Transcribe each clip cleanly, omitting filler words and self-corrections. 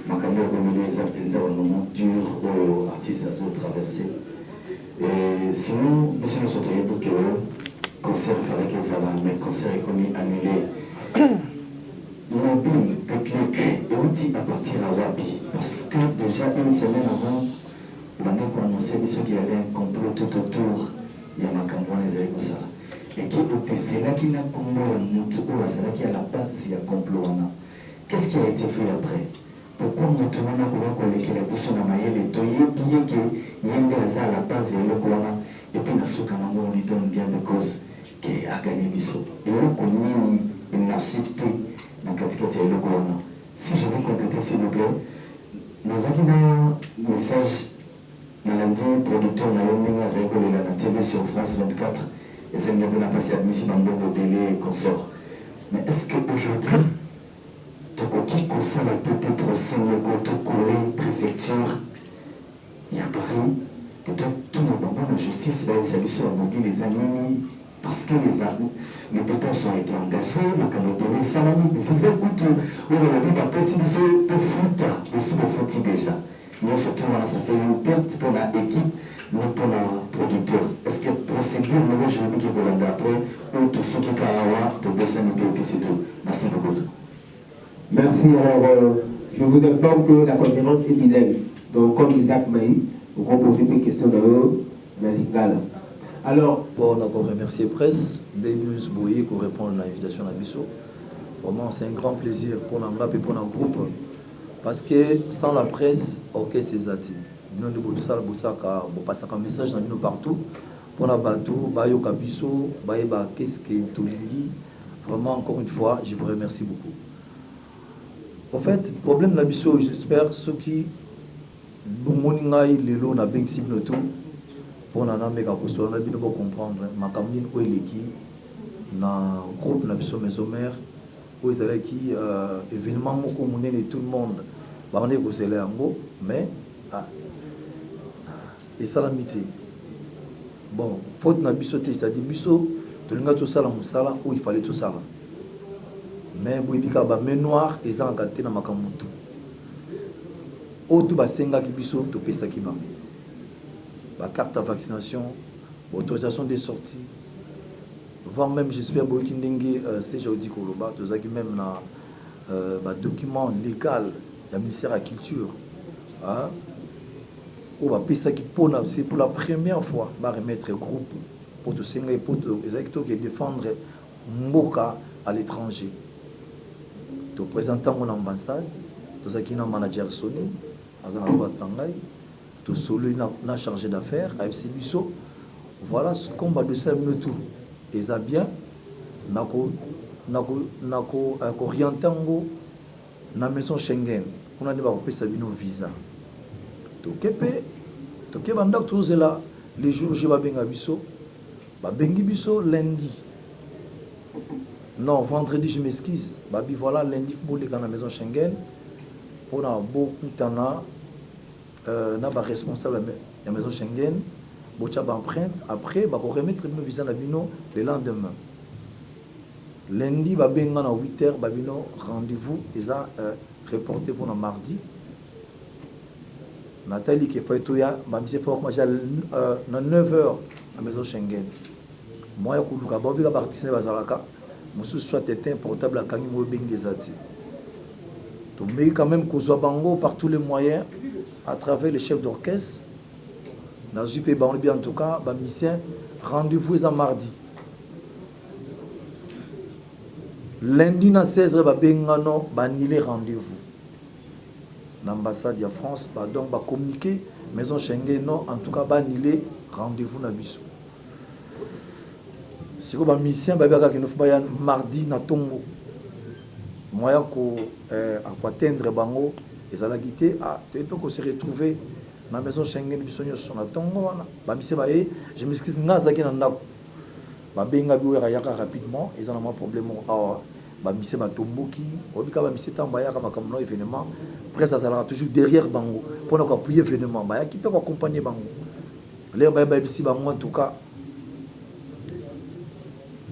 Makambo comme les artistes un moment dur aux artistes à traverser. Et sinon, monsieur nous sommes que le concert fallait que ça va, mais le concert est commis annulé. Mobile, Péclic, et on dit à partir à Wabi, parce que déjà une semaine avant, on a annoncé qu'il y avait un complot tout autour, il y a Makambo les Aïkosa. Et c'est là qu'il a combo c'est là qu'il y a la base, il y a complot. Qu'est-ce qui a été fait après? Pourquoi nous tournons à collecter les personnes à mailler les toyers, bien qu'il y ait à la base, et puis on lui donne bien de cause qui a gagné Bissot. Et là, on a une accepté dans le corona. Si je vais compléter, s'il vous plaît, nous avons un message dans lundi, producteur Naomi à la TV sur France 24, et c'est une bonne passé à Missi Bambo, Bélé et consorts. Mais est-ce qu'aujourd'hui, qui concerne un petit procès, le Goto Collé, préfecture, il y a Paris, que tout le monde la justice va être sur la mobile, les amis, parce que les dépenses ont été engagées, les salariés, ils faisaient écoute, on a dit, après, si vous êtes foot, aussi vous foot déjà. Mais surtout, ça fait une perte pour l'équipe, non pour le producteur. Est-ce que procédure, nous, je vous dis que vous l'avez après, ou tout ce qui est Karawa, tout le monde, et puis c'est tout. Merci beaucoup. Merci. Alors, je vous informe que la conférence est fidèle. Donc, comme Isaac m'a dit, vous composez des questions de eux, mais alors, bon, on a encore remercié presse, Denis Boye pour répondre à l'invitation à Bissot. Vraiment, c'est un grand plaisir pour l'Angap et pour notre groupe. Parce que sans la presse, ok, c'est Zati. Nous devons passer un message dans nous partout. Pour la bateau, Bayoka Bissot, Bayeba, qu'est-ce que Tolili. Vraiment, encore une fois, je vous remercie beaucoup. En fait, le problème de la Bissot, j'espère, ceux qui Moningaï, Lelo, n'a bien ciblé tout. Pour nous comprendre, ma campagne où il est qui, dans le groupe de Bissot Maison-Mère, où il est qui, événement commun et tout le monde, on est au Zélé en gros, mais, et ça l'amitié. Bon, faute na Bissot, c'est-à-dire Bissot, tout le monde tout ça, où il fallait tout ça. Mais, vous avez dit noir, et ça en gâté dans ma campagne. Où tout va senga qui Bissot, tout peut ça qui va. La carte de vaccination, l'autorisation des sorties, voire même, j'espère, c'est aujourd'hui Koloba, tout ça qui même un document légal du ministère de la Culture. C'est pour la première fois, va remettre un groupe pour tout ça, pour défendre Mboka à l'étranger. Tout présentant mon ambassade, tout ça qui est un manager Sony, à Tangaï. Tout seul n'a chargé d'affaires à FC Bissot. Voilà ce qu'on va de ça tout. Et ça bien, nako orientango na maison Schengen. On a dit bah on peut s'abonner au visa. Donc que bandak tous là les jours je vais benga Bissot. Bah bengi Bissot lundi. Non vendredi je m'excuse. Bah voilà lundi faut aller dans la maison Schengen. On a beaucoup de temps. N'a pas responsable de la maison Schengen, bocha empreinte, après, on remettre le visa Nabino le lendemain. Lundi, à 8h, rendez-vous, et ça reporté pour le mardi. Nathalie qui fait tout, à 9h à la maison Schengen. Moi, je suis parti à Bazalaka, je suis soit éteint portable à Kangimo Bengezati. Mais quand même, Bango par tous les moyens, à travers les chefs d'orchestre, dans le pays, en tout cas, mission, rendez-vous à mardi. Lundi, à 16h, annulé rendez-vous. L'ambassade de France, donc, communiquer, maison Schengen, non, en tout cas, annulé rendez-vous à Bissot. Si vous avez mission, mardi, na Tongo. Moi, à atteindre Bango. Et ça l'a quitté, tu peux se retrouver dans la maison Schengen, je m'excuse, rapidement, ils ont un problème. Après, ça sera toujours derrière Bango pour appuyer l'événement. Qui peut accompagner Bango? En tout cas,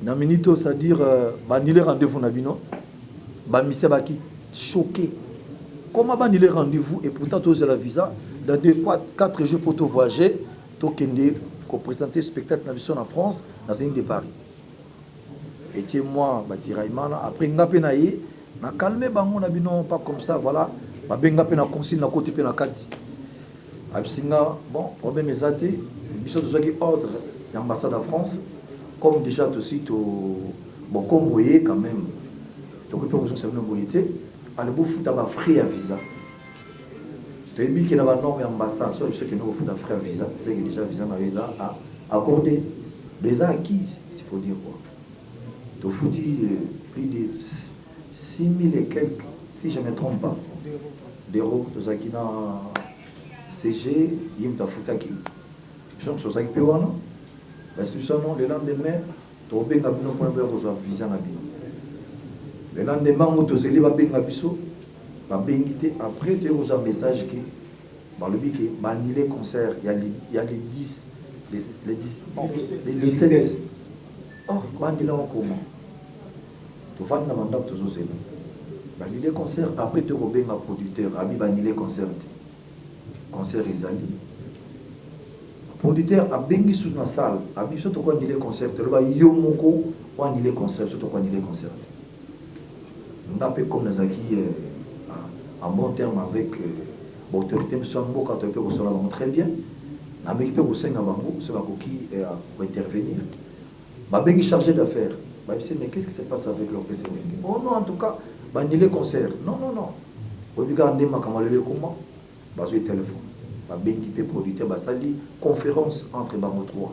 dans minute, c'est-à-dire, il rendez-vous, choqué. comment va les rendez-vous et pourtant tous la visa dans 4 jours photo voyager tokende ko présenter spectacle en France dans une de Paris. Et tiens moi batiraimana après ngapé na ye na calmer bango na bino pas comme ça voilà ba benga pe na consigne na côté pe na kati. Absinga bon problème ezate biso to qui ordre l'ambassade de France comme déjà aussi to bon comme voyez quand même to ko pe ko so na boyete ale bo futa ba frais à visa. Tu as dit qu'il y a une norme ambassade, sur ceux qui nous font un frère visa, c'est que déjà visa n'a visa à accorder. Les acquis, il faut dire quoi. Tu as foutu plus de 6 000 et quelques, si je ne me trompe pas, d'euros. Tu as dit CG, il y a foutu qui. Je pense que c'est ça qui peut avoir, non? Parce que sinon, le lendemain, tu as bien pour avoir visa. Le lendemain, tu as bien après, tu as un message qui est les concerts, il y a les 10, les 17. Oh, bandit là comment? Tu vas dans mandat toujours c'est là. Les concerts, après tu as un producteur, abi les concerts. Concert Isali. Producteur a bengi sous la salle, abi surtout quand il est concert, tu vas yomoko quand il est concert, surtout quand il est concert. On a peu comme les acquis. En bon terme avec l'autorité, M. Ambo, quand on peut très bien. Mais il peut aussi intervenir. Il est chargé d'affaires. Mais qu'est-ce qui se passe avec l'orchestre? Oh non, en tout cas, il est concert. Non. Il y a un comment? Il y a un téléphone. Il y a un producteur, il y a une conférence entre Bango 3.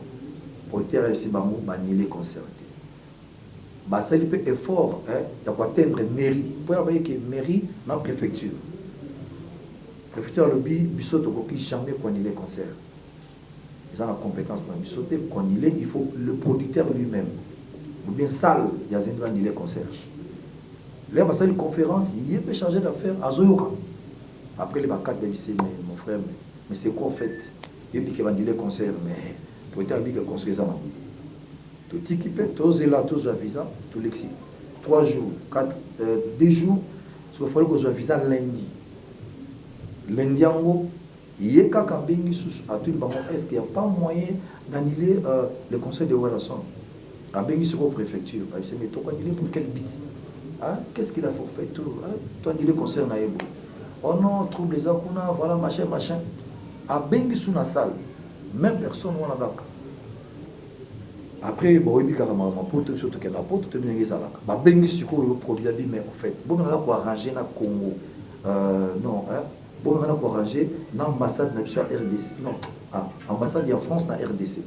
Producteur et Bango, il est concert. Ça il peut effort il faut atteindre mairie pour avoir que mairie dans la préfecture le biso to koki jamais quand il est concert ils ont la compétence dans biso quand il faut le producteur lui-même ou bien salle il y a quand il est concert là bah ça une conférence il peut charger d'affaires à Zoyoka après les quatre lycées mon frère mais c'est quoi en fait il dit qu'il va dire concert mais producteur dit que concert ça tout équipé, tous là, tous à visa, tout l'exi. 3 jours, 2 jours, parce qu'il faut que je visa lundi. Lundi en haut, il y a quelqu'un qui a tout le monde. Est-ce qu'il n'y a pas moyen d'annuler le conseil de Ouerasson à Bengi sur la préfecture? Il s'est dit, mais toi, annuler pour quel but? Qu'est-ce qu'il a fait tout? Toi, annuler le conseil Naïbo. Oh non, trouble les akuna, voilà, machin. À Bengi sur la salle, même personne n'a pas. Après, bon, il y a un pote, surtout qu'il y a un pote, il y a un produit, mais en fait, bon, on a arrangé dans le Congo. Non, bon, on a arrangé dans l'ambassade de la RDC. Non, l'ambassade de la France dans la RDC.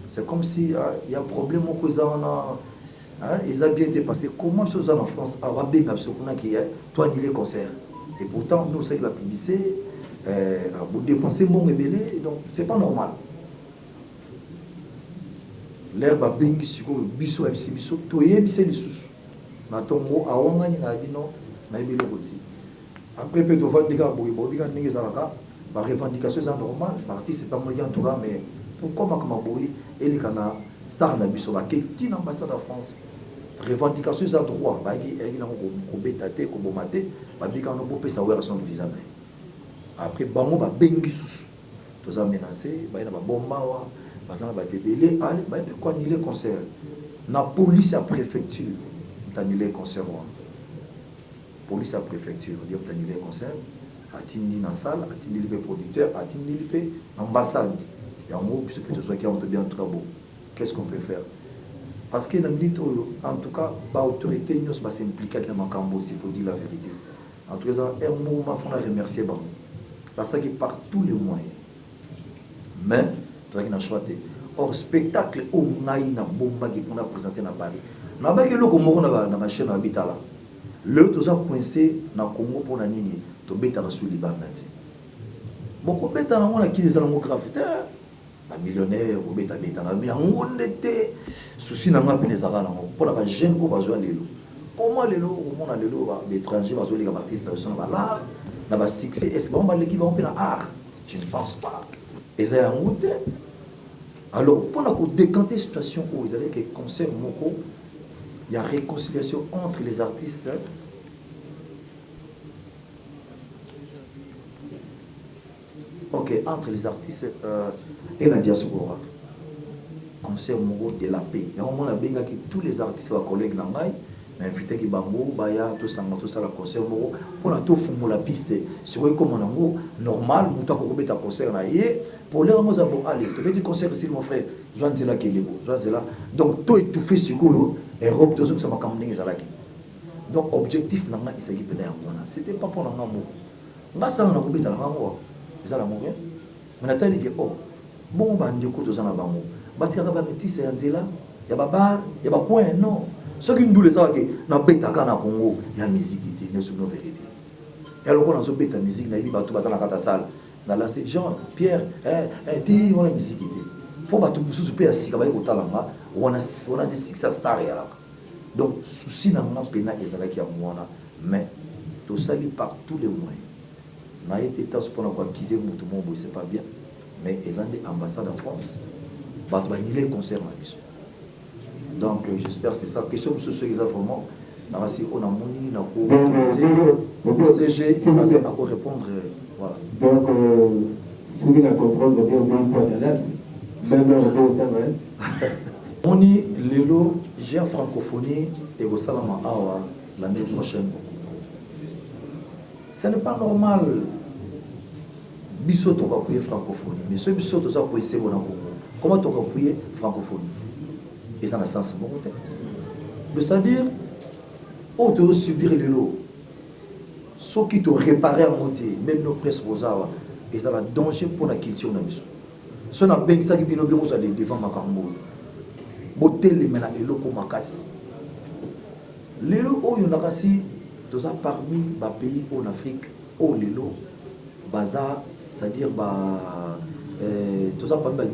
C'est comme si il y a un problème au Kouizana. Ils ont bien été passés. Comment les choses en France, à Wabé, qui est, toi, ni les concerts. Et pourtant, nous, c'est la publicité, vous dépensez mon ébélé, donc c'est pas normal. L'herbe a bengi siko biso MC biso to yebise lisusu na tongo awangani na bino na ebelo koti après peut vendre boy bobika ndenge zalaka ba revendication c'est normal l'artiste c'est pas moyen en tout cas mais pourquoi ma boy elikana star na biso ba keti na ambassade de France revendication c'est droit ba ki na ko betate ko bomate ba bika no popesa Ouerasson visa après bango ba bengi susu to za menacer ba ina ba bomba wa parce que les quand il est concert, la police à préfecture, il est concert. Police à préfecture, il est concert. Atindi dans la salle, atindi le producteur, atindi l'ambassade. Et en gros, ce que tu sois qui ont bien très beau. Qu'est-ce qu'on peut faire? Parce que en tout cas, l'autorité nous va s'impliquer dans le cambo, s'il faut dire la vérité. En tout cas, un mouvement, il faut remercier. Parce que par tous les moyens. Mais, or spectacle au naï na bomba qui pour présenter na Paris na ba ke loko moko na ma chaîne habitala le to za coincé na Congo pour na nini to beta na suli banati boko beta na mona ki les alamo grave ba millionnaire ko beta na mais ngondete souci na ngapi les ara na pour na ba jeune ko ba zo lelo comment lelo au mona lelo ba l'étranger ba zo les artistes na son ba là na ba succès est-ce bon ba l'équipe va na art je ne pense pas. Et ça a monté. Alors, pour décanter la situation où ils allaient que concert Moko, il y a réconciliation entre les artistes. ok, entre les artistes et la diaspora, concert Moro de la paix. Il y a un moment où tous les artistes, les collègues n'angaï, invité qui bango, baya, tout ça, la concert Moro, pour la tout fond la piste. C'est vrai comme on a normal, mouta ko beta concert na yé, pour les ramos abo allez, tu petit concert ici mon frère, Joan Zela qui est beau, Joan Zela. Donc tout étouffé sur quoi, Europe deux autres ça m'a camé zalaki. Donc objectif nanga il s'agit pédé en mona. C'était pas pour nanga mo. Nga ça na ko beta nanga mo. Ça la mourir. Mais natali que oh, bon ba ndeko to zana bango. Batika ba métisse ya Nzela, ya baba, ya ba coin non. Ce qui nous dit que na beta kana Congo, il y a musique qui est une vérité. Et alors qu'on a zo beta musique na bi ba to bazana kata salle. Na lancer Jean, Pierre, ti on a musique qui faut ba to mususu pe asika ba ko talanga, on a des success stars ya. Donc souci na nga pena ezalaki ya mwana, mais to sali par tous les moyens. Na été temps pour na ko acquiser mutu mombo c'est pas bien, mais ils ont des ambassades en France. Ba to ba ni les concerts na biso. Donc j'espère que c'est ça. Question sur ce qu'ils ont vraiment. Si on a moni, on a CG, il va répondre. Voilà. Donc, ce qui va comprendre bien, même au temps, Moni, Lelo, j'ai en francophonie et au Salama Awa l'année prochaine. Ce n'est pas normal. Bisoto va appuyer francophonie. Mais ce bisoto va appuyer c'est bon. Comment tu vas appuyer francophonie? Et dans le sens bon. C'est-à-dire, on doit subir les lots. Ceux qui te réparent à monter, même nos presses rosaires, et c'est un danger pour la culture. Ce n'est pas ça qui est devant ma cambo. Beauté les mena et l'eau comme ma casse. Les lots, oh, il y en a aussi, parmi les pays en Afrique, oh, les lots, bazar, c'est-à-dire, parmi les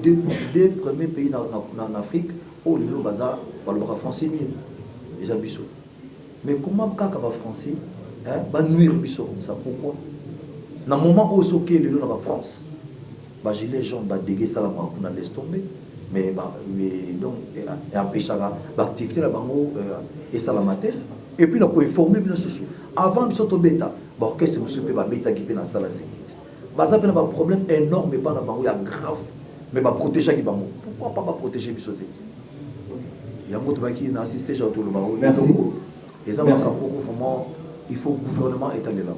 deux premiers pays en Afrique, oh, les lots, bazar, le français, les abysses. Mais comment kaka va français va nuire biso comme ça? Pourquoi? Dans le moment où soke les lots dans la France, j'ai les gens va déguer ça là on a laissé tomber. Mais donc et empêcher l'activité là bango et ça la mater. Et puis on peut informer bien sous. Avant biso to bêta, orchestre monsieur peut ba bêta qui peut dans ça la zénith. Ça peut avoir un problème énorme mais pas dans bango, il y a grave. Mais va protéger qui bango. Pourquoi pas protéger biso? Il y a un autre qui n'a assisté à tout le monde. Merci. Et ça, vraiment, il faut le gouvernement étaler là.